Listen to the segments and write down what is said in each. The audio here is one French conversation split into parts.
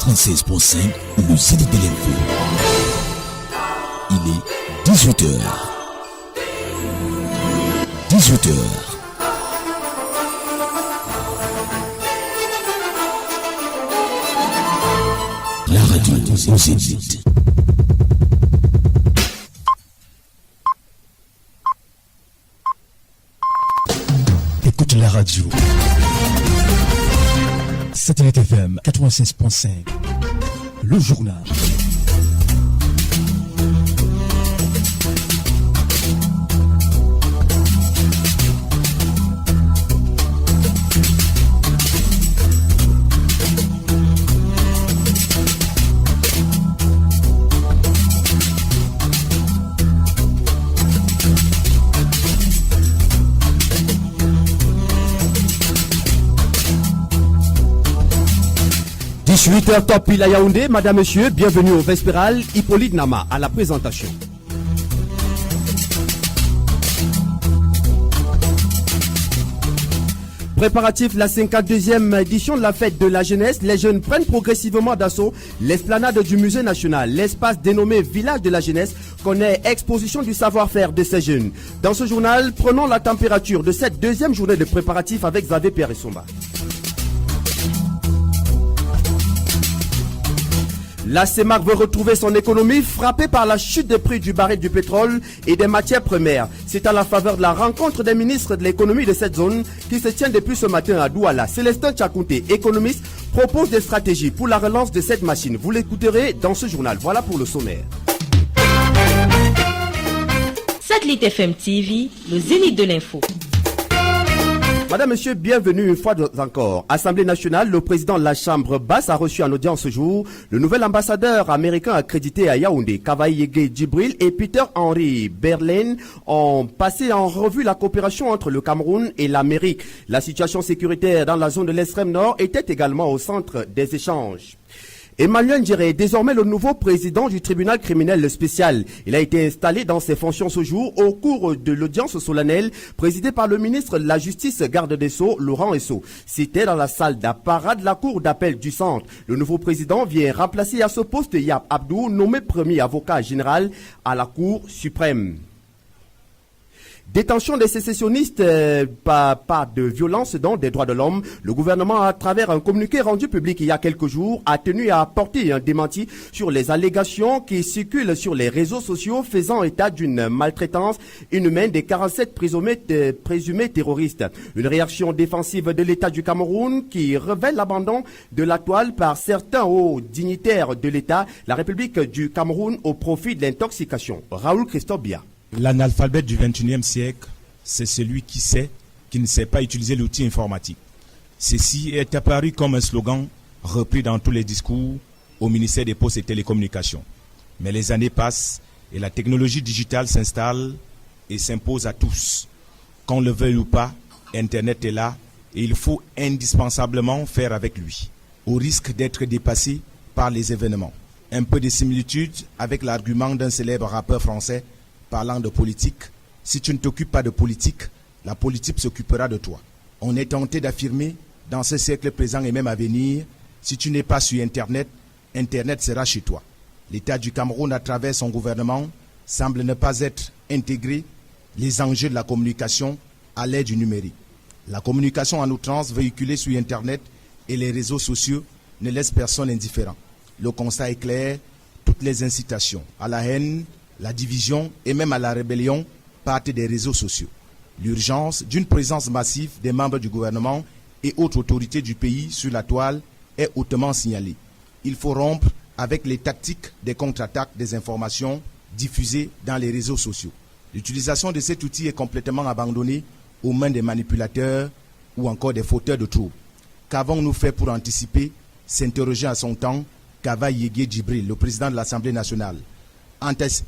96.5, le Zénith de l'info. Il est 18h. 18h. La radio au Zénith. Écoute la radio. Satellite FM 96.5. Le journal. « 18h top pile à Yaoundé, madame, monsieur, bienvenue au Vespéral, Hippolyte Nama à la présentation. Préparatif, la 52e édition de la fête de la jeunesse, les jeunes prennent progressivement d'assaut l'esplanade du musée national. L'espace dénommé Village de la jeunesse connaît exposition du savoir-faire de ces jeunes. Dans ce journal, prenons la température de cette deuxième journée de préparatif avec Xavier Pierre et Somba. La CEMAC veut retrouver son économie frappée par la chute des prix du baril du pétrole et des matières premières. C'est à la faveur de la rencontre des ministres de l'économie de cette zone qui se tient depuis ce matin à Douala. Célestin Tchakounté, économiste, propose des stratégies pour la relance de cette machine. Vous l'écouterez dans ce journal. Voilà pour le sommaire. Satellite FM TV, le Zénith de l'info. Madame, monsieur, bienvenue une fois encore. Assemblée nationale, le président de la Chambre basse a reçu en audience ce jour le nouvel ambassadeur américain accrédité à Yaoundé. Kavaï Yege Djibril et Peter Henry Berlin ont passé en revue la coopération entre le Cameroun et l'Amérique. La situation sécuritaire dans la zone de l'extrême nord était également au centre des échanges. Emmanuel Ndjéré est désormais le nouveau président du tribunal criminel spécial. Il a été installé dans ses fonctions ce jour au cours de l'audience solennelle présidée par le ministre de la Justice, garde des Sceaux, Laurent Esso. C'était dans la salle d'apparat de la cour d'appel du centre. Le nouveau président vient remplacer à ce poste Yap Abdou, nommé premier avocat général à la Cour suprême. Détention des sécessionnistes, pas de violence dans des droits de l'homme. Le gouvernement, à travers un communiqué rendu public il y a quelques jours, a tenu à apporter un démenti sur les allégations qui circulent sur les réseaux sociaux faisant état d'une maltraitance inhumaine des 47 présumés terroristes. Une réaction défensive de l'État du Cameroun qui révèle l'abandon de la toile par certains hauts dignitaires de l'État, la République du Cameroun au profit de l'intoxication. Raoul Christophe Bia. L'analphabète du 21e siècle, c'est celui qui ne sait pas utiliser l'outil informatique. Ceci est apparu comme un slogan repris dans tous les discours au ministère des Postes et Télécommunications. Mais les années passent et la technologie digitale s'installe et s'impose à tous. Qu'on le veuille ou pas, Internet est là et il faut indispensablement faire avec lui, au risque d'être dépassé par les événements. Un peu de similitude avec l'argument d'un célèbre rappeur français parlant de politique. Si tu ne t'occupes pas de politique, la politique s'occupera de toi. On est tenté d'affirmer, dans ce siècle présent et même à venir, si tu n'es pas sur Internet, Internet sera chez toi. L'État du Cameroun, à travers son gouvernement, semble ne pas être intégré les enjeux de la communication à l'ère du numérique. La communication en outrance véhiculée sur Internet et les réseaux sociaux ne laisse personne indifférent. Le constat est clair, toutes les incitations à la haine, la division et même à la rébellion partent des réseaux sociaux. L'urgence d'une présence massive des membres du gouvernement et autres autorités du pays sur la toile est hautement signalée. Il faut rompre avec les tactiques des contre-attaques des informations diffusées dans les réseaux sociaux. L'utilisation de cet outil est complètement abandonnée aux mains des manipulateurs ou encore des fauteurs de troubles. Qu'avons-nous fait pour anticiper, s'interroger à son temps, Kavaï Yege Djibril, le président de l'Assemblée nationale.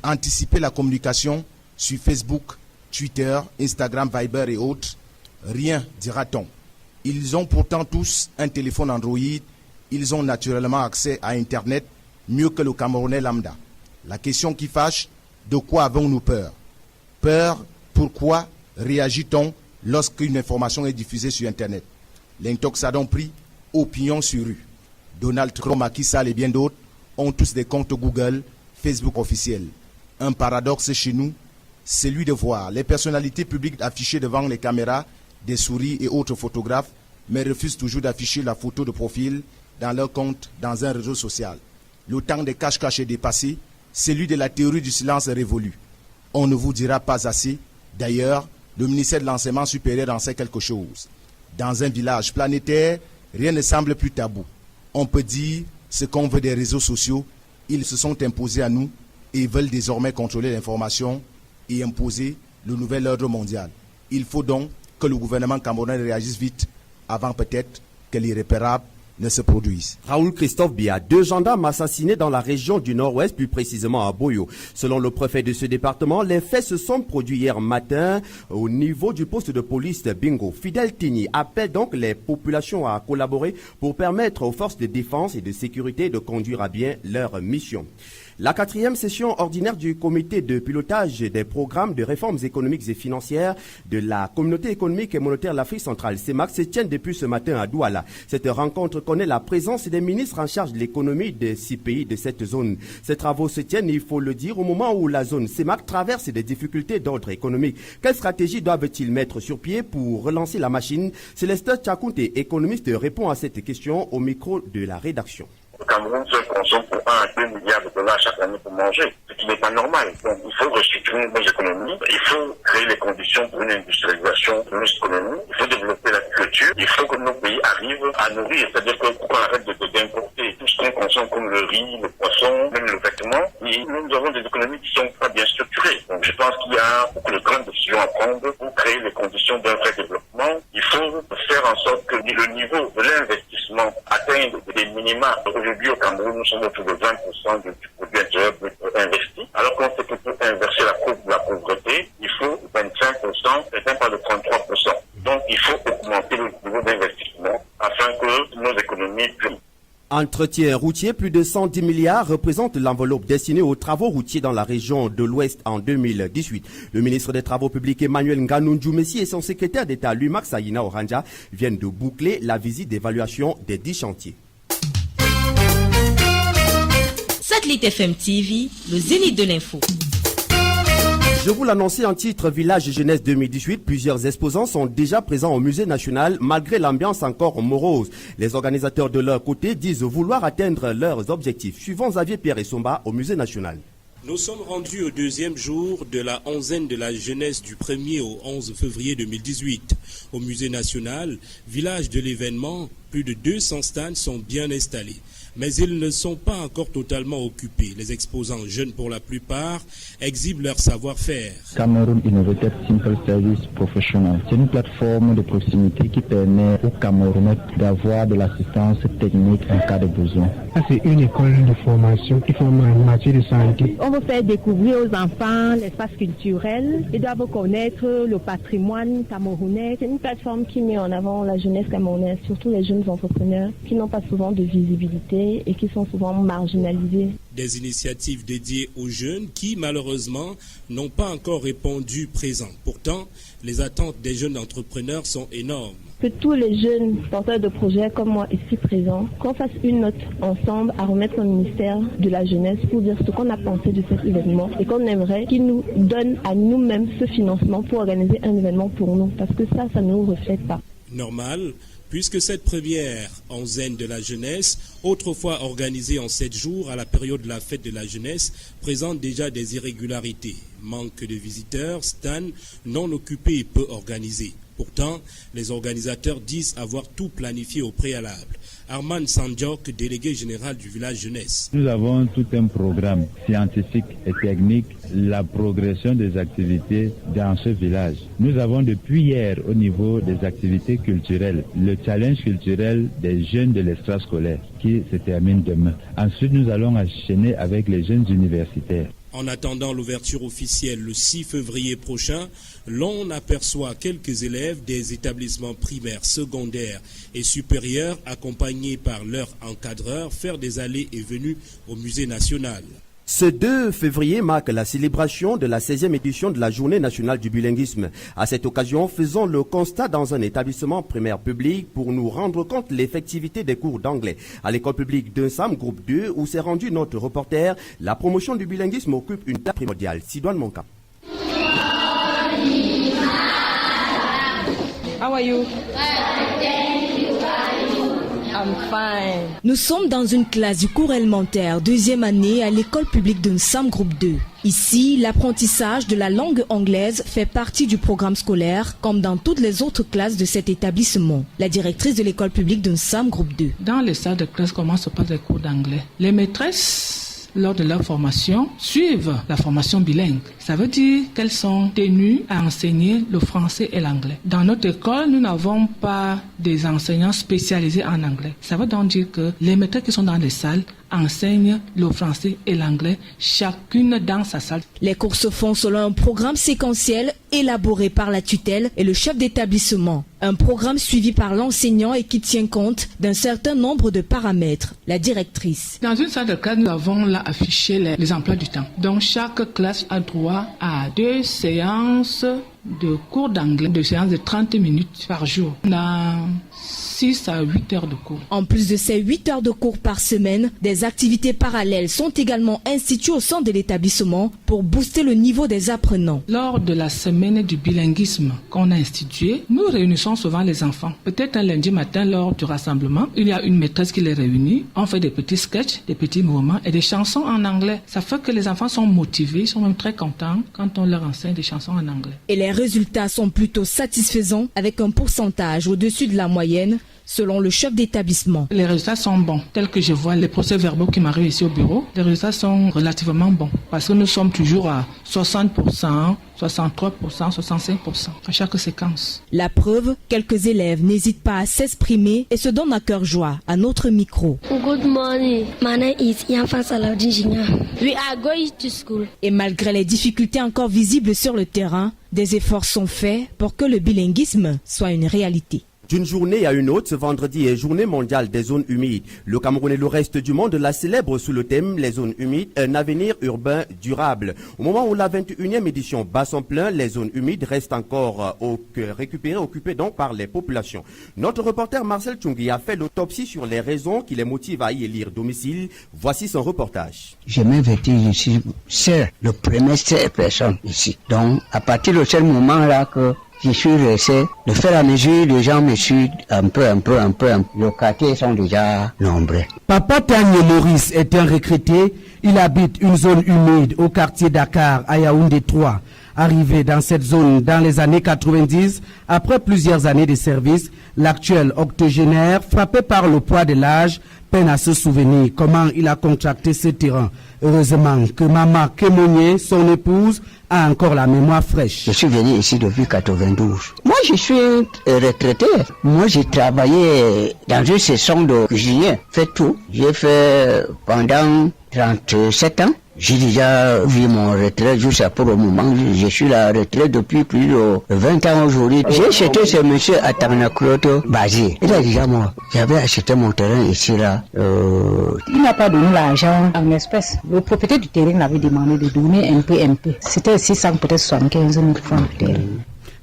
Anticiper la communication sur Facebook, Twitter, Instagram, Viber et autres, rien, dira-t-on. Ils ont pourtant tous un téléphone Android, ils ont naturellement accès à Internet mieux que le Camerounais lambda. La question qui fâche, de quoi avons-nous peur? Peur, pourquoi réagit-on lorsqu'une information est diffusée sur Internet? L'intoxadon pris, opinion sur rue. Donald Trump, Macky Sall et bien d'autres ont tous des comptes Google, Facebook officiels. Un paradoxe chez nous, c'est celui de voir les personnalités publiques affichées devant les caméras, des souris et autres photographes, mais refusent toujours d'afficher la photo de profil dans leur compte dans un réseau social. Le temps des cache-cache est dépassé, celui de la théorie du silence est révolu. On ne vous dira pas assez. D'ailleurs, le ministère de l'Enseignement supérieur en sait quelque chose. Dans un village planétaire, rien ne semble plus tabou. On peut dire ce qu'on veut des réseaux sociaux. Ils se sont imposés à nous et veulent désormais contrôler l'information et imposer le nouvel ordre mondial. Il faut donc que le gouvernement camerounais réagisse vite avant peut-être que l'irréparable ne se produisent. Raoul Christophe Bia, 2 gendarmes assassinés dans la région du Nord-Ouest, plus précisément à Boyo. Selon le préfet de ce département, les faits se sont produits hier matin au niveau du poste de police de Bingo. Fidel Tini appelle donc les populations à collaborer pour permettre aux forces de défense et de sécurité de conduire à bien leur mission. La 4e session ordinaire du comité de pilotage des programmes de réformes économiques et financières de la communauté économique et monétaire de l'Afrique centrale, CEMAC, se tient depuis ce matin à Douala. Cette rencontre connaît la présence des ministres en charge de l'économie des 6 pays de cette zone. Ces travaux se tiennent, il faut le dire, au moment où la zone CEMAC traverse des difficultés d'ordre économique. Quelle stratégie doivent-ils mettre sur pied pour relancer la machine? Célestin Tchakounte, économiste, répond à cette question au micro de la rédaction. Le Cameroun se consomme pour 1 à 2 milliards de dollars chaque année pour manger, ce qui n'est pas normal. Donc il faut restructurer nos économies, il faut créer les conditions pour une industrialisation de nos économies, il faut développer l'agriculture, il faut que nos pays arrivent à nourrir, c'est-à-dire qu'on arrête d'importer tout ce qu'on consomme comme le riz, le poisson, même le vêtement. Et nous avons des économies qui sont pas bien structurées. Donc je pense qu'il y a beaucoup de grandes décisions à prendre pour créer les conditions d'un vrai développement. Il faut faire en sorte que le niveau de l'investissement atteigne des minima. Aujourd'hui, au Cameroun, nous sommes autour de 20% du produit intérieur brut investi. Alors qu'on sait que pour inverser la courbe de la pauvreté, il faut 25%, certains parlent de 33%. Donc, il faut augmenter le niveau d'investissement afin que nos économies puissent. Entretien routier, plus de 110 milliards représente l'enveloppe destinée aux travaux routiers dans la région de l'Ouest en 2018. Le ministre des Travaux publics Emmanuel Nganou Messi et son secrétaire d'État Lumak Sayina Oranja viennent de boucler la visite d'évaluation des 10 chantiers. Satellite FM TV, le zénith de l'info. Je vous l'annonçais en titre Village Jeunesse 2018, plusieurs exposants sont déjà présents au musée national malgré l'ambiance encore morose. Les organisateurs de leur côté disent vouloir atteindre leurs objectifs. Suivons Xavier Pierre Essomba au musée national. Nous sommes rendus au 2e jour de la 11e de la jeunesse du 1er au 11 février 2018. Au musée national, village de l'événement, plus de 200 stands sont bien installés. Mais ils ne sont pas encore totalement occupés. Les exposants jeunes pour la plupart exhibent leur savoir-faire. Cameroun Innovative Simple Service Professional, c'est une plateforme de proximité qui permet aux Camerounais d'avoir de l'assistance technique en cas de besoin. C'est une école de formation qui forme en matière de santé. On veut faire découvrir aux enfants l'espace culturel. Ils doivent connaître le patrimoine camerounais. C'est une plateforme qui met en avant la jeunesse camerounaise, surtout les jeunes entrepreneurs qui n'ont pas souvent de visibilité et qui sont souvent marginalisés. Des initiatives dédiées aux jeunes qui, malheureusement, n'ont pas encore répondu présent. Pourtant, les attentes des jeunes entrepreneurs sont énormes. Que tous les jeunes porteurs de projets comme moi ici présents, qu'on fasse une note ensemble à remettre au ministère de la Jeunesse pour dire ce qu'on a pensé de cet événement et qu'on aimerait qu'il nous donne à nous-mêmes ce financement pour organiser un événement pour nous. Parce que ça ne nous reflète pas. Normal, puisque cette première onzaine de la jeunesse, autrefois organisée en 7 jours à la période de la fête de la jeunesse, présente déjà des irrégularités. Manque de visiteurs, stands non occupés et peu organisés. Pourtant, les organisateurs disent avoir tout planifié au préalable. Arman Sandjok, délégué général du village jeunesse. Nous avons tout un programme scientifique et technique, la progression des activités dans ce village. Nous avons depuis hier au niveau des activités culturelles, le challenge culturel des jeunes de l'extrascolaire qui se termine demain. Ensuite, nous allons enchaîner avec les jeunes universitaires. En attendant l'ouverture officielle le 6 février prochain, l'on aperçoit quelques élèves des établissements primaires, secondaires et supérieurs accompagnés par leurs encadreurs faire des allées et venues au musée national. Ce 2 février marque la célébration de la 16e édition de la Journée nationale du bilinguisme. À cette occasion, faisons le constat dans un établissement primaire public pour nous rendre compte de l'effectivité des cours d'anglais. À l'école publique d'Unsam, groupe 2, où s'est rendu notre reporter, la promotion du bilinguisme occupe une place primordiale. Sidoine Monka. How are you? I'm fine. Nous sommes dans une classe du cours élémentaire, 2e année à l'école publique d'Unsam groupe 2. Ici, l'apprentissage de la langue anglaise fait partie du programme scolaire, comme dans toutes les autres classes de cet établissement. La directrice de l'école publique d'Unsam groupe 2. Dans les salles de classe, comment se passent les cours d'anglais? Les maîtresses, lors de leur formation, suivent la formation bilingue. Ça veut dire qu'elles sont tenues à enseigner le français et l'anglais. Dans notre école, nous n'avons pas des enseignants spécialisés en anglais. Ça veut donc dire que les maîtresses qui sont dans les salles enseignent le français et l'anglais, chacune dans sa salle. Les cours se font selon un programme séquentiel élaboré par la tutelle et le chef d'établissement. Un programme suivi par l'enseignant et qui tient compte d'un certain nombre de paramètres. La directrice. Dans une salle de classe, nous avons là affiché les emplois du temps. Donc chaque classe a droit à 2 séances de cours d'anglais, 2 séances de 30 minutes par jour. On a 6 à 8 heures de cours. En plus de ces 8 heures de cours par semaine, des activités parallèles sont également instituées au sein de l'établissement pour booster le niveau des apprenants. Lors de la semaine du bilinguisme qu'on a instituée, nous réunissons souvent les enfants. Peut-être un lundi matin lors du rassemblement, il y a une maîtresse qui les réunit. On fait des petits sketchs, des petits mouvements et des chansons en anglais. Ça fait que les enfants sont motivés, sont même très contents quand on leur enseigne des chansons en anglais. Et les résultats sont plutôt satisfaisants avec un pourcentage au-dessus de la moyenne selon le chef d'établissement. Les résultats sont bons, tels que je vois les procès-verbaux qui m'arrivent ici au bureau. Les résultats sont relativement bons parce que nous sommes toujours à 60%, 63%, 65% à chaque séquence. La preuve, quelques élèves n'hésitent pas à s'exprimer et se donnent à cœur joie à notre micro. Good morning, my name is Yanfa Saladin Jina. We are going to school. Et malgré les difficultés encore visibles sur le terrain, des efforts sont faits pour que le bilinguisme soit une réalité. D'une journée à une autre, ce vendredi est journée mondiale des zones humides. Le Cameroun et le reste du monde la célèbrent sous le thème Les zones humides, un avenir urbain durable. Au moment où la 21e édition bat son plein, les zones humides restent encore occupées donc par les populations. Notre reporter Marcel Tchoungui a fait l'autopsie sur les raisons qui les motivent à y élire domicile. Voici son reportage. Je m'investis ici, c'est le premier personne ici. Donc, à partir de ce moment-là que je suis resté, de faire à mesure, les gens me suivent un peu. Le quartier sont déjà nombreux. Papa Tanya Maurice est un retraité. Il habite une zone humide au quartier Dakar, à Yaoundé 3. Arrivé dans cette zone dans les années 90, après plusieurs années de service, l'actuel octogénaire, frappé par le poids de l'âge, peine à se souvenir comment il a contracté ce terrain. Heureusement que Maman Kémonier, son épouse, a encore la mémoire fraîche. Je suis venu ici depuis 92. Moi, je suis retraité. Moi, j'ai travaillé dans une session de cuisinier. Fait tout. J'ai fait pendant 37 ans. J'ai déjà vu mon retraite jusqu'à pour le moment. Je suis à la retraite depuis plus de 20 ans aujourd'hui. J'ai acheté ce monsieur à Tamanakroto basé. Il a déjà mort. J'avais acheté mon terrain ici là. Il n'a pas donné l'argent en espèces. Le propriétaire du terrain l'avait demandé de donner un peu. C'était 600 peut-être 75 000 francs de terrain.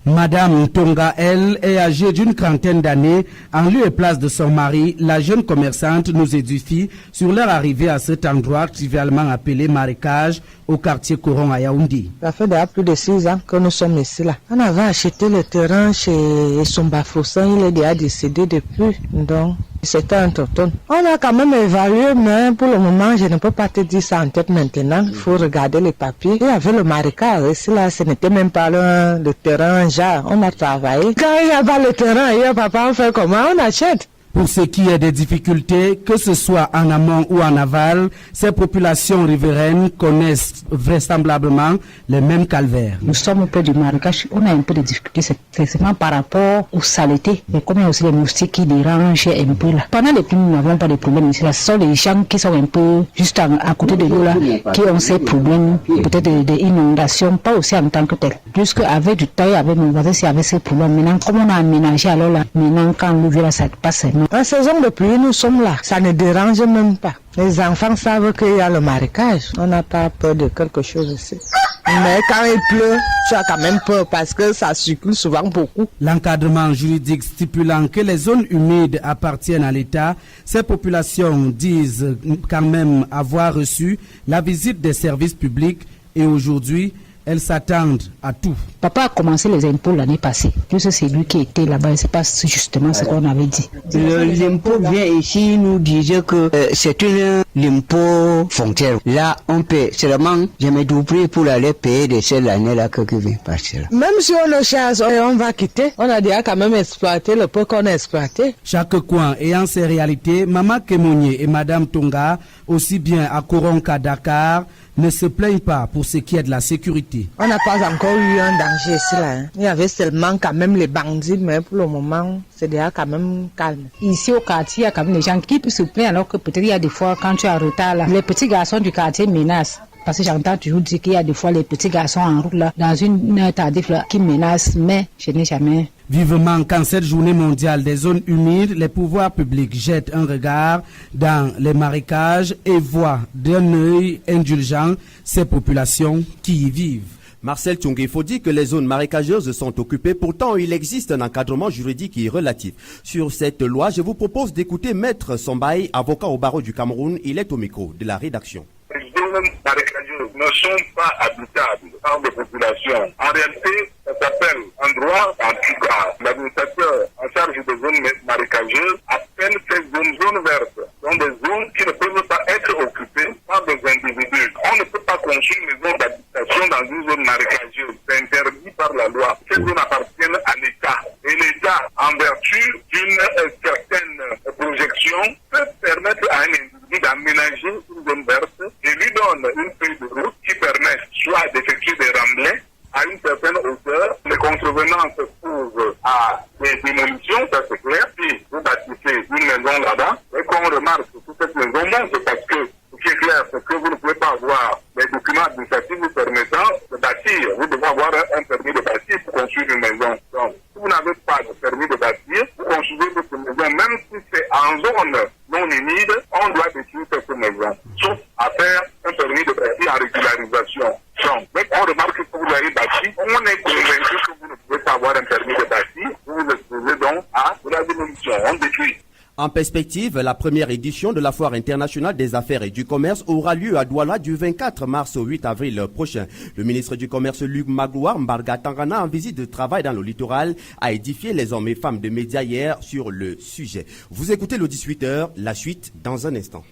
Madame Tonga, elle, est âgée d'une quarantaine d'années. En lieu et place de son mari, la jeune commerçante nous édifie sur leur arrivée à cet endroit trivialement appelé marécage au quartier Coron à Yaoundé. Ça fait déjà plus de 6 ans que nous sommes ici là. On avait acheté le terrain chez Somba Fossan, il est déjà décédé depuis, donc c'était un tonton. On a quand même évalué, mais pour le moment, je ne peux pas te dire ça en tête maintenant. Il faut regarder les papiers. Il y avait le marécage ici là, ce n'était même pas le terrain genre. On a travaillé. Quand il n'y a pas le terrain, et papa, on fait comment? On achète. Pour ce qui est des difficultés, que ce soit en amont ou en aval, ces populations riveraines connaissent vraisemblablement les mêmes calvaires. Nous sommes près du marécage, on a un peu de difficultés, c'est seulement par rapport aux saletés. Mais comme il y a aussi les moustiques qui dérangent un peu là. Pendant les pluies, nous n'avons pas de problème ici. Ce sont les gens qui sont un peu juste à côté de nous là, qui ont ces problèmes, peut-être des inondations, pas aussi en tant que tel. Puisque avec du temps, avec mes voisins, il y avait ces problèmes. Maintenant, comme on a aménagé alors là, maintenant quand l'eau vient là, ça passe seulement En saison de pluie, nous sommes là. Ça ne dérange même pas. Les enfants savent qu'il y a le marécage. On n'a pas peur de quelque chose ici. Mais quand il pleut, tu as quand même peur parce que ça circule souvent beaucoup. L'encadrement juridique stipulant que les zones humides appartiennent à l'État, ces populations disent quand même avoir reçu la visite des services publics et aujourd'hui, elles s'attendent à tout. Papa a commencé les impôts l'année passée. Juste c'est lui qui était là-bas. C'est pas justement ce qu'on avait dit. L'impôt vient ici, nous disait que c'est l'impôt frontière. Là, on paie seulement, je me doublé pour aller payer de cette année-là que vient passer. Même si on le chasse et on va quitter, on a déjà quand même exploité le peu qu'on a exploité. Chaque coin ayant ses réalités, Maman Kemounié et Madame Tonga, aussi bien à Coron qu'à Dakar, ne se plaignent pas pour ce qui est de la sécurité. On n'a pas encore eu un danger ici là. Il y avait seulement quand même les bandits, mais pour le moment, c'est déjà quand même calme. Ici au quartier, il y a quand même des gens qui se plaignent alors que peut-être il y a des fois quand tu es en retard là, les petits garçons du quartier menacent. Parce que j'entends toujours dire qu'il y a des fois les petits garçons en route là, dans une heure tardive là, qui menacent, mais je n'ai jamais. Vivement qu'en cette journée mondiale des zones humides, les pouvoirs publics jettent un regard dans les marécages et voient d'un œil indulgent ces populations qui y vivent. Marcel Tchung, il faut dire que les zones marécageuses sont occupées. Pourtant, il existe un encadrement juridique qui est relatif. Sur cette loi, je vous propose d'écouter Maître Sombaï, avocat au barreau du Cameroun. Il est au micro de la rédaction. Les zones marécageuses ne sont pas habitables par des populations. En réalité, ça s'appelle en droit, en tout cas, l'administrateur en charge des zones marécageuses appelle ces zones vertes. Donc des zones qui ne peuvent pas être occupées par des individus. On ne peut pas construire une maison d'habitation dans une zone marécageuse. C'est interdit par la loi. Ces zones appartiennent à l'État. Et l'État, en vertu d'une certaine projection, peut permettre à un individu d'aménager une zone verte et lui donne une feuille de route qui permet soit d'effectuer des remblais à une certaine hauteur. Les contrevenants se trouvent à des démolitions, ça c'est clair. Si vous bâtissez une maison là-bas, et qu'on remarque que toute cette maison monte parce que ce qui est clair, c'est que vous ne pouvez pas avoir les documents administratifs vous permettant de bâtir. Vous devez avoir un permis de bâtir pour construire une maison. Donc, si vous n'avez pas de permis de bâtir, vous construisez votre maison, même si c'est en zone non humide, on doit détruire cette maison. Sauf à faire un permis de bâtir en régularisation. Donc, dès qu'on remarque que vous avez bâti, on est convaincu que vous ne pouvez pas avoir un permis de bâtir, vous vous exposez donc à la démolition. On détruit. En perspective, la première édition de la Foire internationale des affaires et du commerce aura lieu à Douala du 24 mars au 8 avril prochain. Le ministre du Commerce Luc Magloire Mbarga Tangana, en visite de travail dans le littoral, a édifié les hommes et femmes de médias hier sur le sujet. Vous écoutez le 18h, la suite dans un instant.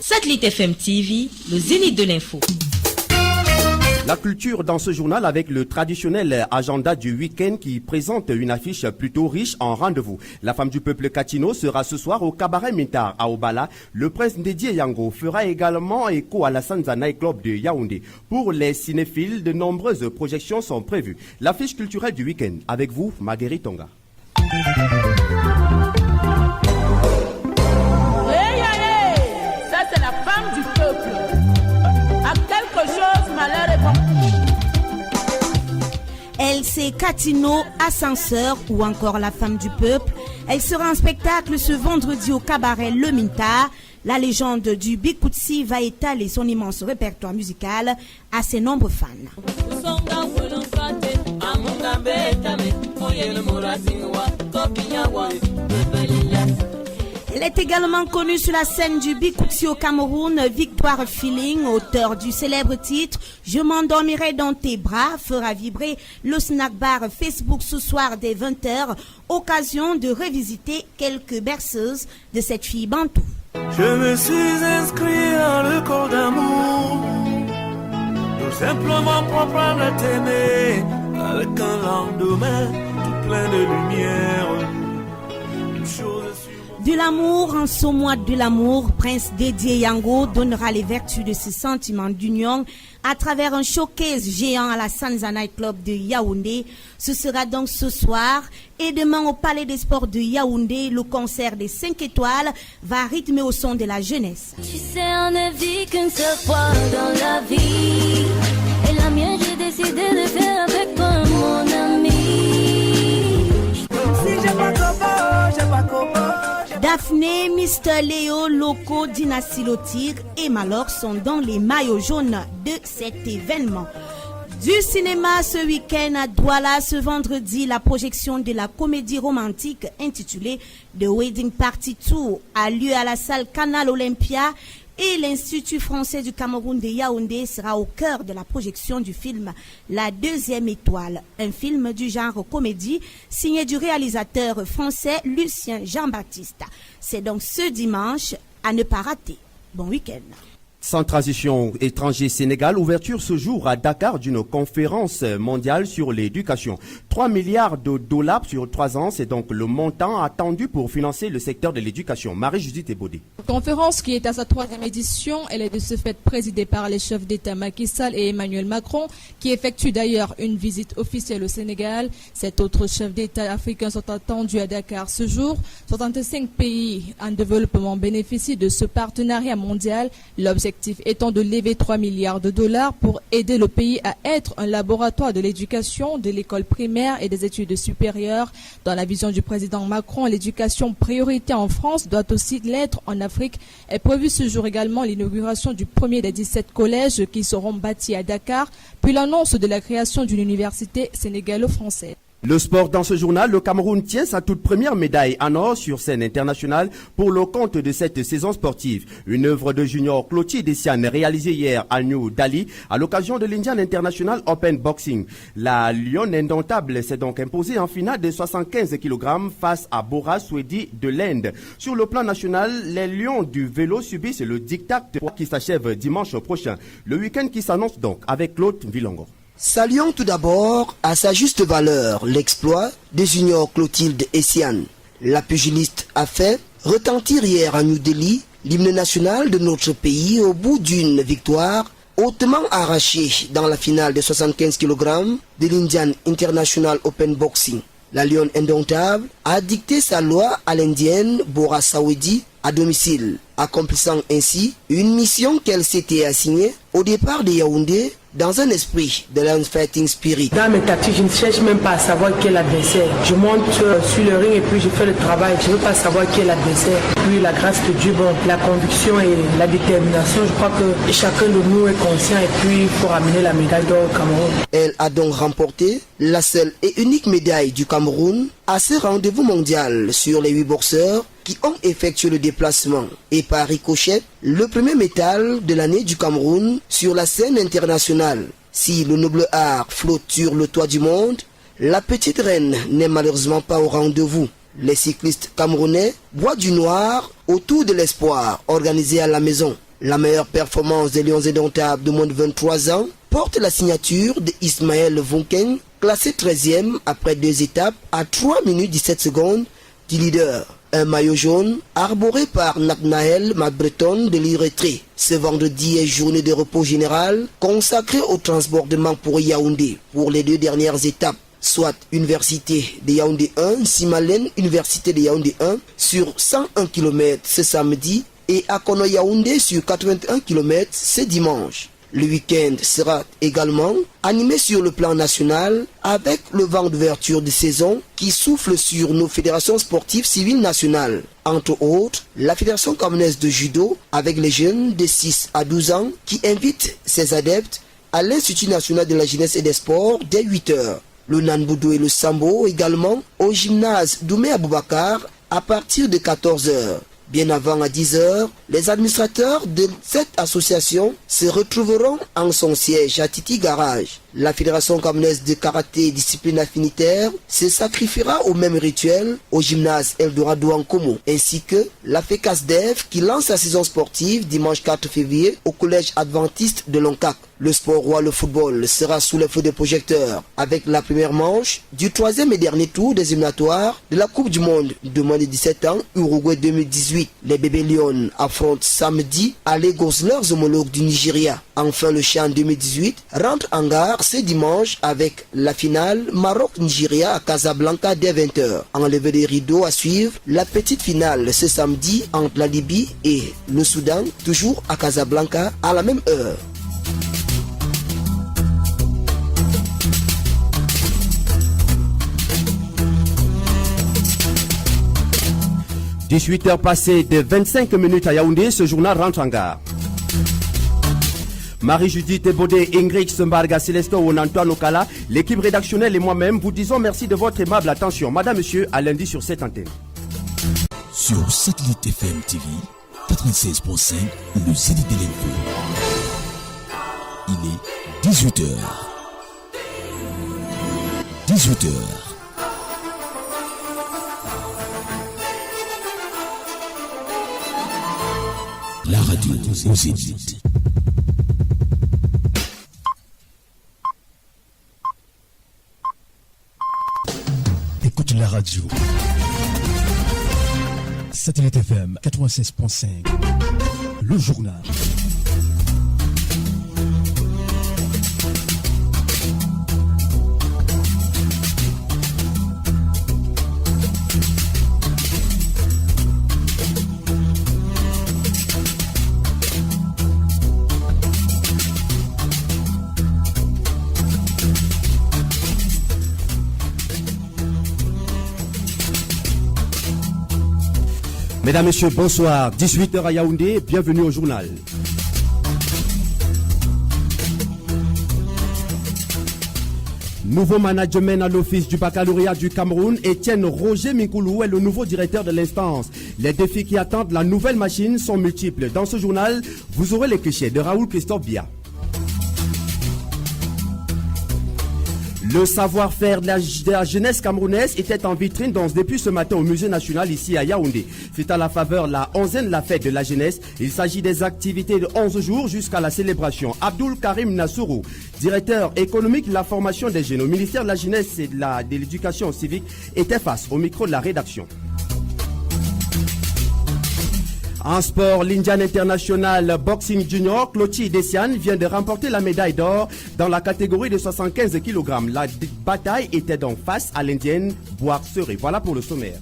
Satellite FM TV, le zénith de l'info. La culture dans ce journal avec le traditionnel agenda du week-end qui présente une affiche plutôt riche en rendez-vous. La femme du peuple Katino sera ce soir au cabaret Mintar à Obala. Le prince Ndédié Yango fera également écho à la Sanza Night Club de Yaoundé. Pour les cinéphiles, de nombreuses projections sont prévues. L'affiche culturelle du week-end avec vous, Marguerite Tonga. Ça c'est la femme du peuple. À quelque chose, malheur est bon. LC Katino, Ascenseur ou encore La femme du peuple. Elle sera en spectacle ce vendredi au cabaret Le Mintar. La légende du Bikoutsi va étaler son immense répertoire musical à ses nombreux fans. Elle est également connue sur la scène du Bikoutsi au Cameroun. Victoire Feeling, auteur du célèbre titre « Je m'endormirai dans tes bras » fera vibrer le snack bar Facebook ce soir dès 20h, occasion de revisiter quelques berceuses de cette fille bantou. Je me suis inscrit dans le corps d'amour, tout simplement pour apprendre à t'aimer, avec un lendemain tout plein de lumière. De l'amour, en ce mois de l'amour, Prince Ndédié Yango donnera les vertus de ce sentiment d'union à travers un showcase géant à la Sanza Night Club de Yaoundé. Ce sera donc ce soir et demain au Palais des Sports de Yaoundé. Le concert des 5 étoiles va rythmer au son de la jeunesse. Tu sais, on ne vit qu'une seule fois dans la vie, et la mienne j'ai décidé de faire avec toi mon ami. Si j'ai pas Daphné, Mr. Léo, Loco, Dynastie Lotir et Malor sont dans les maillots jaunes de cet événement. Du cinéma ce week-end à Douala, ce vendredi, la projection de la comédie romantique intitulée The Wedding Party 2 a lieu à la salle Canal Olympia et l'Institut français du Cameroun de Yaoundé sera au cœur de la projection du film La Deuxième Étoile, un film du genre comédie signé du réalisateur français Lucien Jean-Baptiste. C'est donc ce dimanche à ne pas rater. Bon week-end. Sans transition, étranger Sénégal, ouverture ce jour à Dakar d'une conférence mondiale sur l'éducation. 3 milliards de dollars sur 3 ans, c'est donc le montant attendu pour financer le secteur de l'éducation. Marie-Judith Ebodé. Conférence qui est à sa 3e édition, elle est de ce fait présidée par les chefs d'État Macky Sall et Emmanuel Macron, qui effectuent d'ailleurs une visite officielle au Sénégal. 7 autres chefs d'État africains sont attendus à Dakar ce jour. 65 pays en développement bénéficient de ce partenariat mondial. L'objectif étant de lever 3 milliards de dollars pour aider le pays à être un laboratoire de l'éducation, de l'école primaire et des études supérieures. Dans la vision du président Macron, l'éducation priorité en France doit aussi l'être en Afrique. Est prévu ce jour également l'inauguration du premier des 17 collèges qui seront bâtis à Dakar, puis l'annonce de la création d'une université sénégalo-française. Le sport dans ce journal, le Cameroun tient sa toute première médaille en or sur scène internationale pour le compte de cette saison sportive. Une œuvre de Junior Cloutier Dessiane réalisée hier à New Delhi à l'occasion de l'Indian International Open Boxing. La Lionne indomptable s'est donc imposée en finale de 75 kg face à Bora Swedi de l'Inde. Sur le plan national, les Lions du vélo subissent le diktat qui s'achève dimanche prochain. Le week-end qui s'annonce donc avec Claude Vilongo. Saluons tout d'abord à sa juste valeur l'exploit de Junior Clotilde Essiane. La pugiliste a fait retentir hier à New Delhi l'hymne national de notre pays au bout d'une victoire hautement arrachée dans la finale de 75 kg de l'Indian International Open Boxing. La Lionne indomptable a dicté sa loi à l'Indienne Bora Swedi à domicile, accomplissant ainsi une mission qu'elle s'était assignée au départ de Yaoundé dans un esprit de l'unfighting spirit. Dans mes tactiques, je ne cherche même pas à savoir qui est l'adversaire. Je monte sur le ring et puis je fais le travail. Je ne veux pas savoir qui est l'adversaire. Puis la grâce de Dieu, la conviction et la détermination, je crois que chacun de nous est conscient et puis pour amener la médaille d'or au Cameroun. Elle a donc remporté la seule et unique médaille du Cameroun à ce rendez-vous mondial sur les 8 boxeurs qui ont effectué le déplacement. Et par ricochet, le premier métal de l'année du Cameroun sur la scène internationale. Si le noble art flotte sur le toit du monde, la petite reine n'est malheureusement pas au rendez-vous. Les cyclistes camerounais boivent du noir autour de l'espoir organisé à la maison. La meilleure performance des Lions indomptables de moins de 23 ans porte la signature de Ismaël Vonken, classé 13e après 2 étapes à 3 minutes 17 secondes du leader. Un maillot jaune arboré par Nathanaël Mabreton de l'Iretré. Ce vendredi est journée de repos général consacrée au transbordement pour Yaoundé pour les 2 dernières étapes, soit Université de Yaoundé 1, Simalène Université de Yaoundé 1 sur 101 km ce samedi et Akono Yaoundé sur 81 km ce dimanche. Le week-end sera également animé sur le plan national avec le vent d'ouverture de saison qui souffle sur nos fédérations sportives civiles nationales. Entre autres, la Fédération camerounaise de judo avec les jeunes de 6 à 12 ans qui invite ses adeptes à l'Institut national de la jeunesse et des sports dès 8 heures. Le Nanboudou et le Sambo également au gymnase Doumé Aboubakar à partir de 14 heures. Bien avant à 10 heures, les administrateurs de cette association se retrouveront en son siège à Titi Garage. La Fédération camerounaise de karaté et discipline affinitaire se sacrifiera au même rituel au gymnase Eldorado en Como, ainsi que la FECASDEF qui lance sa saison sportive dimanche 4 février au collège adventiste de Loncac. Le sport roi, le football, sera sous le feu des projecteurs avec la première manche du 3e et dernier tour des éliminatoires de la Coupe du Monde de moins de 17 ans Uruguay 2018. Les bébés Lions affrontent samedi à Lagos leurs homologues du Nigeria. Enfin, le CHAN 2018 rentre en gare ce dimanche avec la finale Maroc-Nigeria à Casablanca dès 20h. Enlevé des rideaux à suivre, la petite finale ce samedi entre la Libye et le Soudan, toujours à Casablanca à la même heure. 18h passées de 25 minutes à Yaoundé, ce journal rentre en gare. Marie-Judith Ebodé, Ingrid Sembarga, Célestin ou Antoine Okala, l'équipe rédactionnelle et moi-même vous disons merci de votre aimable attention. Madame, monsieur, à lundi sur cette antenne. Sur Satellite FM TV, 96.5, le Zénith de l'info. Il est 18h. 18h. La radio aux Zénith. Écoute la radio. Satellite FM 96.5. Le journal. Mesdames, Messieurs, bonsoir. 18h à Yaoundé, bienvenue au journal. Nouveau management à l'office du baccalauréat du Cameroun, Étienne Roger Minkoulou est le nouveau directeur de l'instance. Les défis qui attendent la nouvelle machine sont multiples. Dans ce journal, vous aurez les clichés de Raoul Christophe Bia. Le savoir-faire de la jeunesse camerounaise était en vitrine depuis ce matin au musée national ici à Yaoundé. C'est à la faveur de la 11e de la fête de la jeunesse. Il s'agit des activités de 11 jours jusqu'à la célébration. Abdul Karim Nassourou, directeur économique de la formation des jeunes au ministère de la jeunesse et de l'éducation civique, était face au micro de la rédaction. En sport, l'Indian International Boxing Junior, Clotilde Dessian vient de remporter la médaille d'or dans la catégorie de 75 kg. La bataille était donc face à l'Indienne Boire-Seré. Voilà pour le sommaire.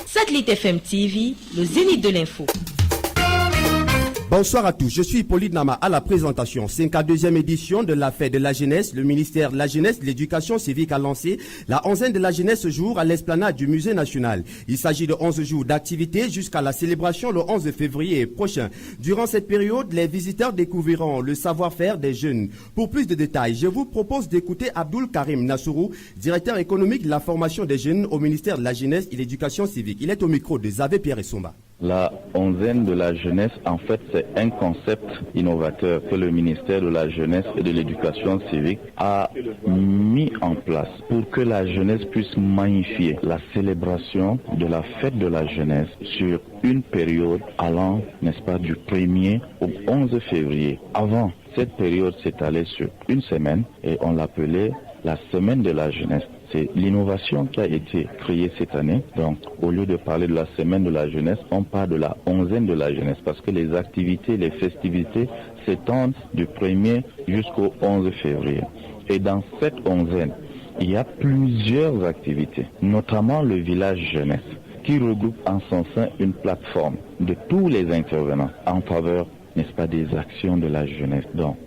Satellite FM TV, le Zénith de l'info. Bonsoir à tous, je suis Hippolyte Nama à la présentation. 52e édition de la fête de la jeunesse. Le ministère de la jeunesse et de l'éducation civique a lancé la 11e de la jeunesse ce jour à l'esplanade du musée national. Il s'agit de 11 jours d'activité jusqu'à la célébration le 11 février prochain. Durant cette période, les visiteurs découvriront le savoir-faire des jeunes. Pour plus de détails, je vous propose d'écouter Abdul Karim Nassourou, directeur économique de la formation des jeunes au ministère de la jeunesse et de l'éducation civique. Il est au micro de Xavier Pierre Essomba. La 11e de la jeunesse, en fait, c'est un concept innovateur que le ministère de la jeunesse et de l'éducation civique a mis en place pour que la jeunesse puisse magnifier la célébration de la fête de la jeunesse sur une période allant, n'est-ce pas, du 1er au 11 février. Avant, cette période s'étalait sur une semaine et on l'appelait la semaine de la jeunesse. C'est l'innovation qui a été créée cette année. Donc, au lieu de parler de la semaine de la jeunesse, on parle de la 11e de la jeunesse parce que les activités, les festivités s'étendent du 1er jusqu'au 11 février. Et dans cette 11e, il y a plusieurs activités, notamment le village jeunesse, qui regroupe en son sein une plateforme de tous les intervenants en faveur, n'est-ce pas, des actions de la jeunesse. Donc,